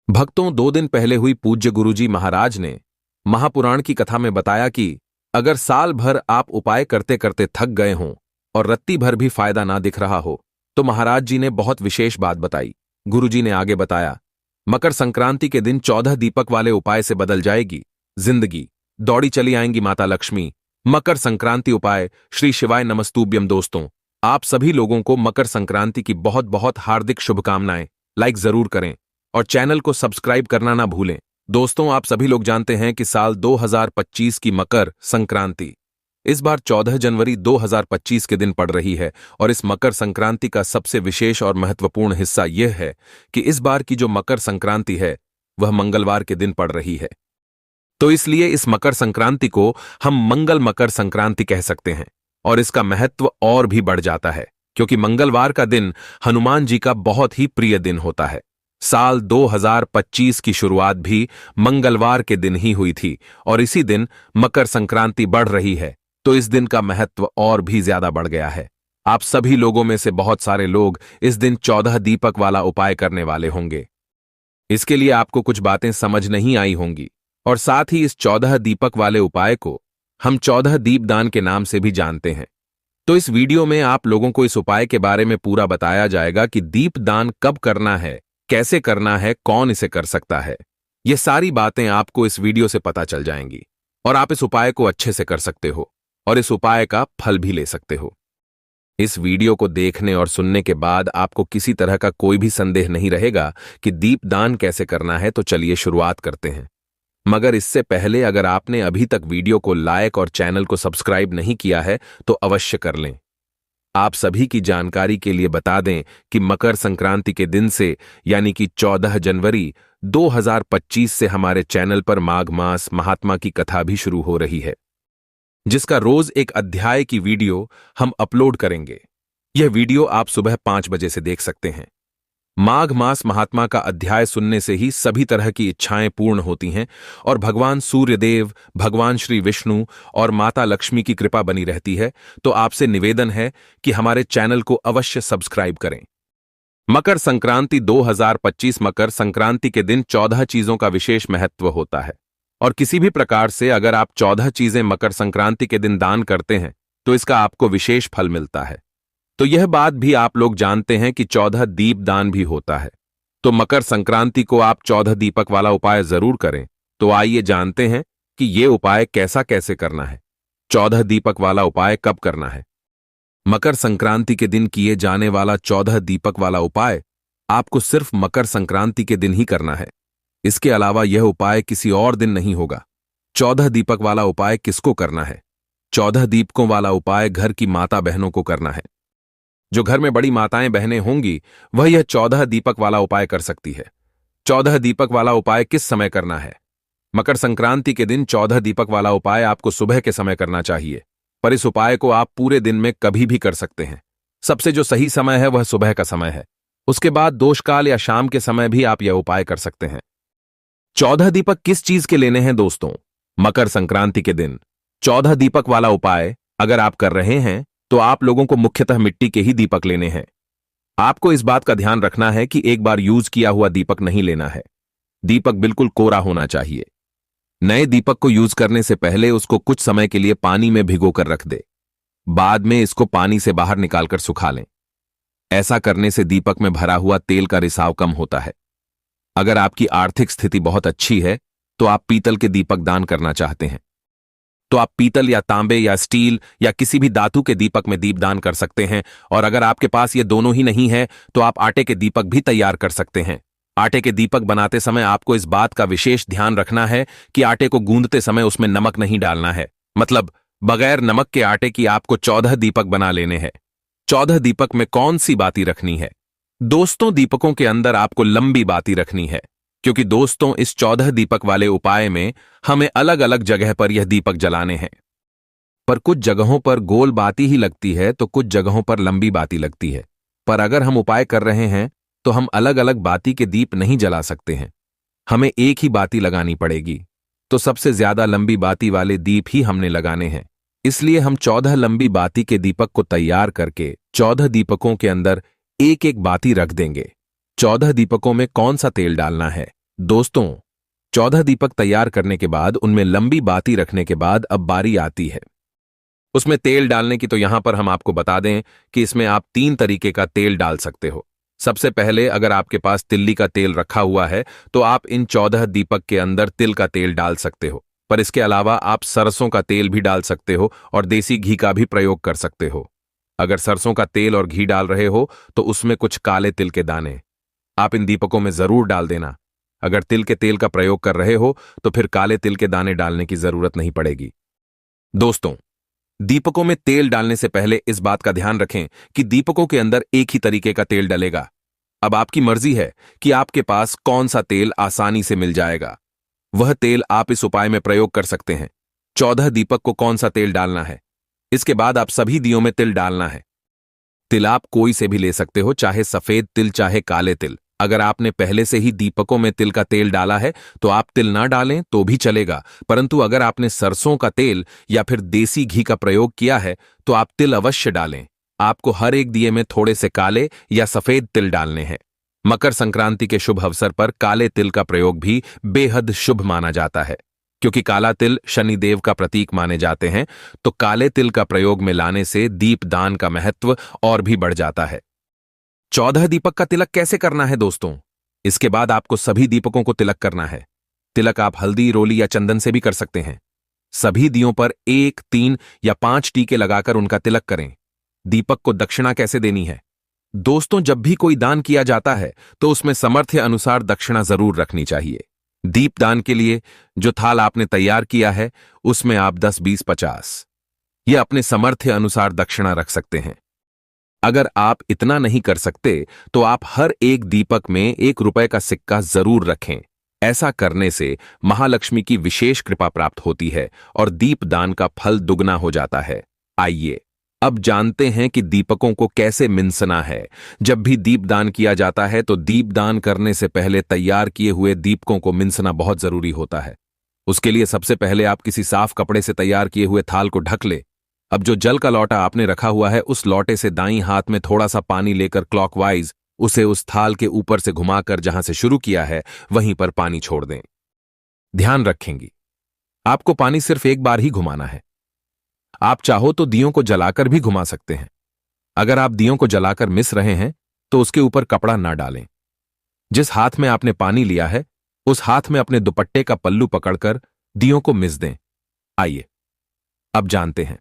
भक्तों, 2 दिन पहले हुई पूज्य गुरुजी महाराज ने महापुराण की कथा में बताया कि अगर साल भर आप उपाय करते करते थक गए हों और रत्ती भर भी फायदा ना दिख रहा हो तो महाराज जी ने बहुत विशेष बात बताई। गुरुजी ने आगे बताया, मकर संक्रांति के दिन 14 दीपक वाले उपाय से बदल जाएगी जिंदगी, दौड़ी चली आएंगी माता लक्ष्मी। मकर संक्रांति उपाय। श्री शिवाय नमस्तुभ्यम। दोस्तों, आप सभी लोगों को मकर संक्रांति की बहुत बहुत हार्दिक शुभकामनाएं। लाइक जरूर करें और चैनल को सब्सक्राइब करना ना भूलें। दोस्तों, आप सभी लोग जानते हैं कि साल 2025 की मकर संक्रांति इस बार 14 जनवरी 2025 के दिन पड़ रही है और इस मकर संक्रांति का सबसे विशेष और महत्वपूर्ण हिस्सा यह है कि इस बार की जो मकर संक्रांति है वह मंगलवार के दिन पड़ रही है। तो इसलिए इस मकर संक्रांति को हम मंगल मकर संक्रांति कह सकते हैं और इसका महत्व और भी बढ़ जाता है क्योंकि मंगलवार का दिन हनुमान जी का बहुत ही प्रिय दिन होता है। साल 2025 की शुरुआत भी मंगलवार के दिन ही हुई थी और इसी दिन मकर संक्रांति बढ़ रही है, तो इस दिन का महत्व और भी ज्यादा बढ़ गया है। आप सभी लोगों में से बहुत सारे लोग इस दिन 14 दीपक वाला उपाय करने वाले होंगे। इसके लिए आपको कुछ बातें समझ नहीं आई होंगी और साथ ही इस 14 दीपक वाले उपाय को हम 14 दीपदान के नाम से भी जानते हैं। तो इस वीडियो में आप लोगों को इस उपाय के बारे में पूरा बताया जाएगा कि दीपदान कब करना है, कैसे करना है, कौन इसे कर सकता है। ये सारी बातें आपको इस वीडियो से पता चल जाएंगी और आप इस उपाय को अच्छे से कर सकते हो और इस उपाय का फल भी ले सकते हो। इस वीडियो को देखने और सुनने के बाद आपको किसी तरह का कोई भी संदेह नहीं रहेगा कि दीपदान कैसे करना है। तो चलिए शुरुआत करते हैं। मगर इससे पहले अगर आपने अभी तक वीडियो को लाइक और चैनल को सब्सक्राइब नहीं किया है तो अवश्य कर लें। आप सभी की जानकारी के लिए बता दें कि मकर संक्रांति के दिन से यानी कि 14 जनवरी 2025 से हमारे चैनल पर माघ मास महात्मा की कथा भी शुरू हो रही है, जिसका रोज एक अध्याय की वीडियो हम अपलोड करेंगे। यह वीडियो आप सुबह 5 बजे से देख सकते हैं। माघ मास महात्मा का अध्याय सुनने से ही सभी तरह की इच्छाएं पूर्ण होती हैं और भगवान सूर्यदेव, भगवान श्री विष्णु और माता लक्ष्मी की कृपा बनी रहती है। तो आपसे निवेदन है कि हमारे चैनल को अवश्य सब्सक्राइब करें। मकर संक्रांति 2025 मकर संक्रांति के दिन 14 चीजों का विशेष महत्व होता है और किसी भी प्रकार से अगर आप 14 चीजें मकर संक्रांति के दिन दान करते हैं तो इसका आपको विशेष फल मिलता है। तो यह बात भी आप लोग जानते हैं कि 14 दीप दान भी होता है। तो मकर संक्रांति को आप 14 दीपक वाला उपाय जरूर करें। तो आइए जानते हैं कि यह उपाय कैसे करना है। 14 दीपक वाला उपाय कब करना है। मकर संक्रांति के दिन किए जाने वाला 14 दीपक वाला उपाय आपको सिर्फ मकर संक्रांति के दिन ही करना है। इसके अलावा यह उपाय किसी और दिन नहीं होगा। 14 दीपक वाला उपाय किसको करना है? 14 दीपकों वाला उपाय घर की माता बहनों को करना है। जो घर में बड़ी माताएं बहनें होंगी वह यह 14 दीपक वाला उपाय कर सकती है। 14 दीपक वाला उपाय किस समय करना है? मकर संक्रांति के दिन 14 दीपक वाला उपाय आपको सुबह के समय करना चाहिए, पर इस उपाय को आप पूरे दिन में कभी भी कर सकते हैं। सबसे जो सही समय है वह सुबह का समय है। उसके बाद दोषकाल या शाम के समय भी आप यह उपाय कर सकते हैं। 14 दीपक किस चीज के लेने हैं दोस्तों? मकर संक्रांति के दिन 14 दीपक वाला उपाय अगर आप कर रहे हैं तो आप लोगों को मुख्यतः मिट्टी के ही दीपक लेने हैं। आपको इस बात का ध्यान रखना है कि एक बार यूज किया हुआ दीपक नहीं लेना है। दीपक बिल्कुल कोरा होना चाहिए। नए दीपक को यूज करने से पहले उसको कुछ समय के लिए पानी में भिगोकर रख दे। बाद में इसको पानी से बाहर निकालकर सुखा लें। ऐसा करने से दीपक में भरा हुआ तेल का रिसाव कम होता है। अगर आपकी आर्थिक स्थिति बहुत अच्छी है तो आप पीतल के दीपक दान करना चाहते हैं तो आप पीतल या तांबे या स्टील या किसी भी धातु के दीपक में दीपदान कर सकते हैं। और अगर आपके पास ये दोनों ही नहीं है तो आप आटे के दीपक भी तैयार कर सकते हैं। आटे के दीपक बनाते समय आपको इस बात का विशेष ध्यान रखना है कि आटे को गूंदते समय उसमें नमक नहीं डालना है। मतलब बगैर नमक के आटे की आपको 14 दीपक बना लेने हैं। 14 दीपक में कौन सी बाती रखनी है? दोस्तों, दीपकों के अंदर आपको लंबी बाती रखनी है क्योंकि दोस्तों इस 14 दीपक वाले उपाय में हमें अलग अलग जगह पर यह दीपक जलाने हैं। पर कुछ जगहों पर गोल बाती ही लगती है तो कुछ जगहों पर लंबी बाती लगती है। पर अगर हम उपाय कर रहे हैं तो हम अलग अलग बाती के दीप नहीं जला सकते हैं, हमें एक ही बाती लगानी पड़ेगी। तो सबसे ज्यादा लंबी बाती वाले दीप ही हमने लगाने हैं। इसलिए हम 14 लंबी बाती के दीपक को तैयार करके 14 दीपकों के अंदर एक एक बाती रख देंगे। 14 दीपकों में कौन सा तेल डालना है दोस्तों, 14 दीपक तैयार करने के बाद उनमें लंबी बाती रखने के बाद अब बारी आती है उसमें तेल डालने की। तो यहां पर हम आपको बता दें कि इसमें आप 3 तरीके का तेल डाल सकते हो। सबसे पहले, अगर आपके पास तिल्ली का तेल रखा हुआ है तो आप इन 14 दीपक के अंदर तिल का तेल डाल सकते हो। पर इसके अलावा आप सरसों का तेल भी डाल सकते हो और देसी घी का भी प्रयोग कर सकते हो। अगर सरसों का तेल और घी डाल रहे हो तो उसमें कुछ काले तिल के दाने आप इन दीपकों में जरूर डाल देना। अगर तिल के तेल का प्रयोग कर रहे हो तो फिर काले तिल के दाने डालने की जरूरत नहीं पड़ेगी। दोस्तों, दीपकों में तेल डालने से पहले इस बात का ध्यान रखें कि दीपकों के अंदर एक ही तरीके का तेल डलेगा। अब आपकी मर्जी है कि आपके पास कौन सा तेल आसानी से मिल जाएगा, वह तेल आप इस उपाय में प्रयोग कर सकते हैं। 14 दीपक को कौन सा तेल डालना है, इसके बाद आप सभी दियों में तिल डालना है। तिल आप कोई से भी ले सकते हो, चाहे सफेद तिल चाहे काले तिल। अगर आपने पहले से ही दीपकों में तिल का तेल डाला है तो आप तिल ना डालें तो भी चलेगा, परंतु अगर आपने सरसों का तेल या फिर देसी घी का प्रयोग किया है तो आप तिल अवश्य डालें। आपको हर एक दिए में थोड़े से काले या सफेद तिल डालने हैं। मकर संक्रांति के शुभ अवसर पर काले तिल का प्रयोग भी बेहद शुभ माना जाता है, क्योंकि काला तिल शनिदेव का प्रतीक माने जाते हैं। तो काले तिल का प्रयोग में लाने से दीपदान का महत्व और भी बढ़ जाता है। 14 दीपक का तिलक कैसे करना है दोस्तों? इसके बाद आपको सभी दीपकों को तिलक करना है। तिलक आप हल्दी, रोली या चंदन से भी कर सकते हैं। सभी दियों पर 1, 3 या 5 टीके लगाकर उनका तिलक करें। दीपक को दक्षिणा कैसे देनी है? दोस्तों, जब भी कोई दान किया जाता है तो उसमें सामर्थ्य अनुसार दक्षिणा जरूर रखनी चाहिए। दीपदान के लिए जो थाल आपने तैयार किया है उसमें आप 10, 20, 50 ये अपने सामर्थ्य अनुसार दक्षिणा रख सकते हैं। अगर आप इतना नहीं कर सकते तो आप हर एक दीपक में 1 रुपए का सिक्का जरूर रखें। ऐसा करने से महालक्ष्मी की विशेष कृपा प्राप्त होती है और दीपदान का फल दुगना हो जाता है। आइए अब जानते हैं कि दीपकों को कैसे मिंसना है। जब भी दीपदान किया जाता है तो दीपदान करने से पहले तैयार किए हुए दीपकों को मिंसना बहुत जरूरी होता है। उसके लिए सबसे पहले आप किसी साफ कपड़े से तैयार किए हुए थाल को ढक ले। अब जो जल का लौटा आपने रखा हुआ है उस लौटे से दाईं हाथ में थोड़ा सा पानी लेकर क्लॉकवाइज उसे उस थाल के ऊपर से घुमाकर जहां से शुरू किया है वहीं पर पानी छोड़ दें। ध्यान रखेंगी, आपको पानी सिर्फ एक बार ही घुमाना है। आप चाहो तो दियों को जलाकर भी घुमा सकते हैं। अगर आप दियों को जलाकर मिस रहे हैं तो उसके ऊपर कपड़ा ना डालें। जिस हाथ में आपने पानी लिया है उस हाथ में अपने दुपट्टे का पल्लू पकड़कर दियों को मिस दें। आइए अब जानते हैं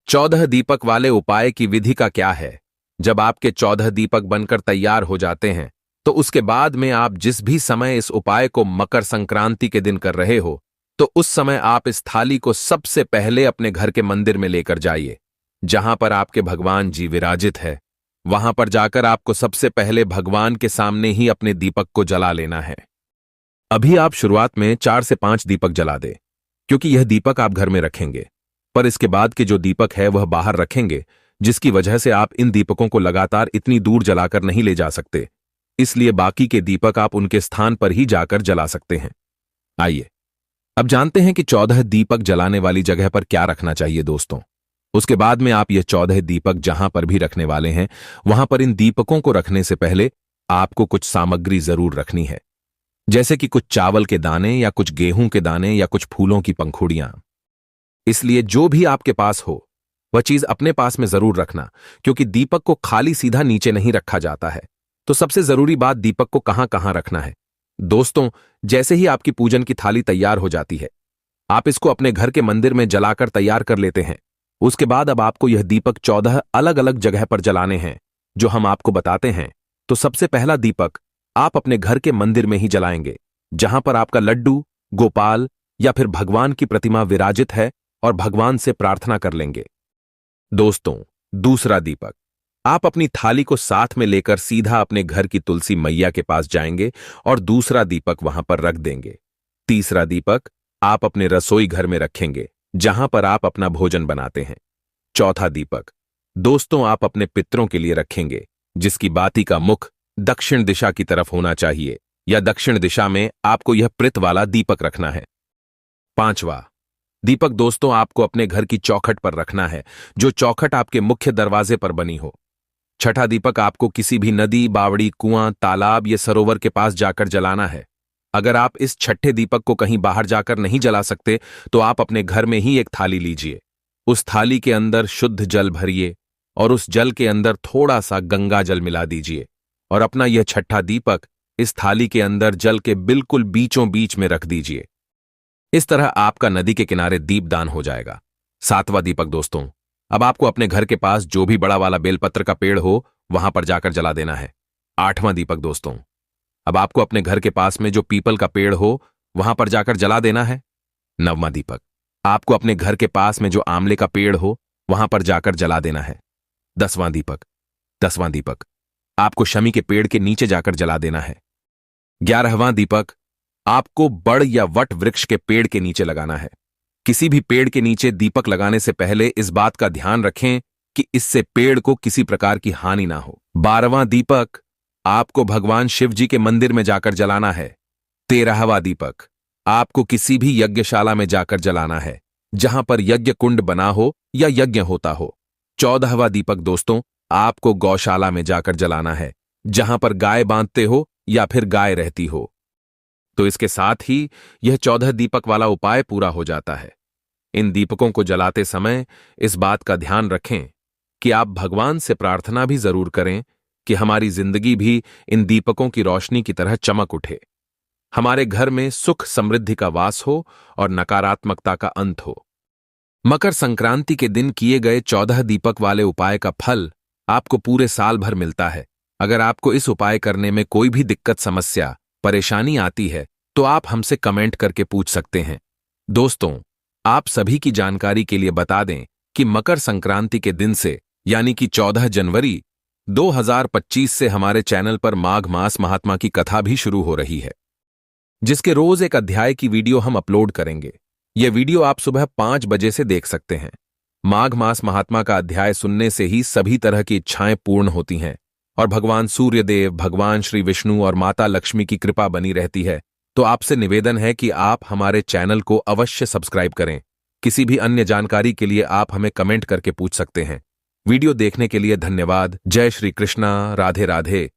14 दीपक वाले उपाय की विधि का क्या है। जब आपके 14 दीपक बनकर तैयार हो जाते हैं तो उसके बाद में आप जिस भी समय इस उपाय को मकर संक्रांति के दिन कर रहे हो तो उस समय आप इस थाली को सबसे पहले अपने घर के मंदिर में लेकर जाइए, जहां पर आपके भगवान जी विराजित है। वहां पर जाकर आपको सबसे पहले भगवान के सामने ही अपने दीपक को जला लेना है। अभी आप शुरुआत में 4 से 5 दीपक जला दें, क्योंकि यह दीपक आप घर में रखेंगे, पर इसके बाद के जो दीपक है वह बाहर रखेंगे, जिसकी वजह से आप इन दीपकों को लगातार इतनी दूर जलाकर नहीं ले जा सकते। इसलिए बाकी के दीपक आप उनके स्थान पर ही जाकर जला सकते हैं। आइए अब जानते हैं कि 14 दीपक जलाने वाली जगह पर क्या रखना चाहिए दोस्तों। उसके बाद में आप ये 14 दीपक जहां पर भी रखने वाले हैं वहां पर इन दीपकों को रखने से पहले आपको कुछ सामग्री जरूर रखनी है, जैसे कि कुछ चावल के दाने या कुछ गेहूं के दाने या कुछ फूलों की पंखुड़ियां। इसलिए जो भी आपके पास हो वह चीज अपने पास में जरूर रखना, क्योंकि दीपक को खाली सीधा नीचे नहीं रखा जाता है। तो सबसे जरूरी बात दीपक को कहां कहां रखना है। दोस्तों, जैसे ही आपकी पूजन की थाली तैयार हो जाती है आप इसको अपने घर के मंदिर में जलाकर तैयार कर लेते हैं। उसके बाद अब आपको यह दीपक 14 अलग अलग जगह पर जलाने हैं, जो हम आपको बताते हैं। तो सबसे पहला दीपक आप अपने घर के मंदिर में ही जलाएंगे, जहां पर आपका लड्डू, गोपाल या फिर भगवान की प्रतिमा विराजित है, और भगवान से प्रार्थना कर लेंगे। दोस्तों, दूसरा दीपक आप अपनी थाली को साथ में लेकर सीधा अपने घर की तुलसी मैया के पास जाएंगे और दूसरा दीपक वहां पर रख देंगे। तीसरा दीपक आप अपने रसोई घर में रखेंगे, जहां पर आप अपना भोजन बनाते हैं। चौथा दीपक दोस्तों आप अपने पितरों के लिए रखेंगे, जिसकी बाती का मुख दक्षिण दिशा की तरफ होना चाहिए, या दक्षिण दिशा में आपको यह प्रित वाला दीपक रखना है। पांचवा दीपक दोस्तों आपको अपने घर की चौखट पर रखना है, जो चौखट आपके मुख्य दरवाजे पर बनी हो। छठा दीपक आपको किसी भी नदी, बावड़ी, कुआं, तालाब या सरोवर के पास जाकर जलाना है। अगर आप इस छठे दीपक को कहीं बाहर जाकर नहीं जला सकते तो आप अपने घर में ही एक थाली लीजिए। उस थाली के अंदर शुद्ध जल भरिए और उस जल के अंदर थोड़ा सा गंगा जल मिला दीजिए और अपना यह छठा दीपक इस थाली के अंदर जल के बिल्कुल बीचों बीच में रख दीजिए। इस तरह आपका नदी के किनारे दीपदान हो जाएगा। सातवां दीपक दोस्तों, अब आपको अपने घर के पास जो भी बड़ा वाला बेलपत्र का पेड़ हो वहां पर जाकर जला देना है। आठवां दीपक दोस्तों, अब आपको अपने घर के पास में जो पीपल का पेड़ हो वहां पर जाकर जला देना है। नववां दीपक, आपको अपने घर के पास में जो आंवले का पेड़ हो वहां पर जाकर जला देना है। 10वां दीपक, आपको शमी के पेड़ के नीचे जाकर जला देना है। 11वां दीपक, आपको बड़ या वट वृक्ष के पेड़ के नीचे लगाना है। किसी भी पेड़ के नीचे दीपक लगाने से पहले इस बात का ध्यान रखें कि इससे पेड़ को किसी प्रकार की हानि ना हो। 12वां दीपक, आपको भगवान शिव जी के मंदिर में जाकर जलाना है। 13वां दीपक, आपको किसी भी यज्ञशाला में जाकर जलाना है जहां पर यज्ञ कुंड बना हो या यज्ञ होता हो। 14वां दीपक दोस्तों, आपको गौशाला में जाकर जलाना है जहां पर गाय बांधते हो या फिर गाय रहती हो। तो इसके साथ ही यह 14 दीपक वाला उपाय पूरा हो जाता है। इन दीपकों को जलाते समय इस बात का ध्यान रखें कि आप भगवान से प्रार्थना भी जरूर करें कि हमारी जिंदगी भी इन दीपकों की रोशनी की तरह चमक उठे, हमारे घर में सुख समृद्धि का वास हो और नकारात्मकता का अंत हो। मकर संक्रांति के दिन किए गए 14 दीपक वाले उपाय का फल आपको पूरे साल भर मिलता है। अगर आपको इस उपाय करने में कोई भी दिक्कत, समस्या, परेशानी आती है तो आप हमसे कमेंट करके पूछ सकते हैं। दोस्तों, आप सभी की जानकारी के लिए बता दें कि मकर संक्रांति के दिन से यानी कि 14 जनवरी 2025 से हमारे चैनल पर माघ मास महात्मा की कथा भी शुरू हो रही है, जिसके रोज एक अध्याय की वीडियो हम अपलोड करेंगे। यह वीडियो आप सुबह 5 बजे से देख सकते हैं। माघ मास महात्मा का अध्याय सुनने से ही सभी तरह की इच्छाएं पूर्ण होती हैं और भगवान सूर्यदेव, भगवान श्री विष्णु और माता लक्ष्मी की कृपा बनी रहती है। तो आपसे निवेदन है कि आप हमारे चैनल को अवश्य सब्सक्राइब करें। किसी भी अन्य जानकारी के लिए आप हमें कमेंट करके पूछ सकते हैं। वीडियो देखने के लिए धन्यवाद। जय श्री कृष्णा। राधे राधे।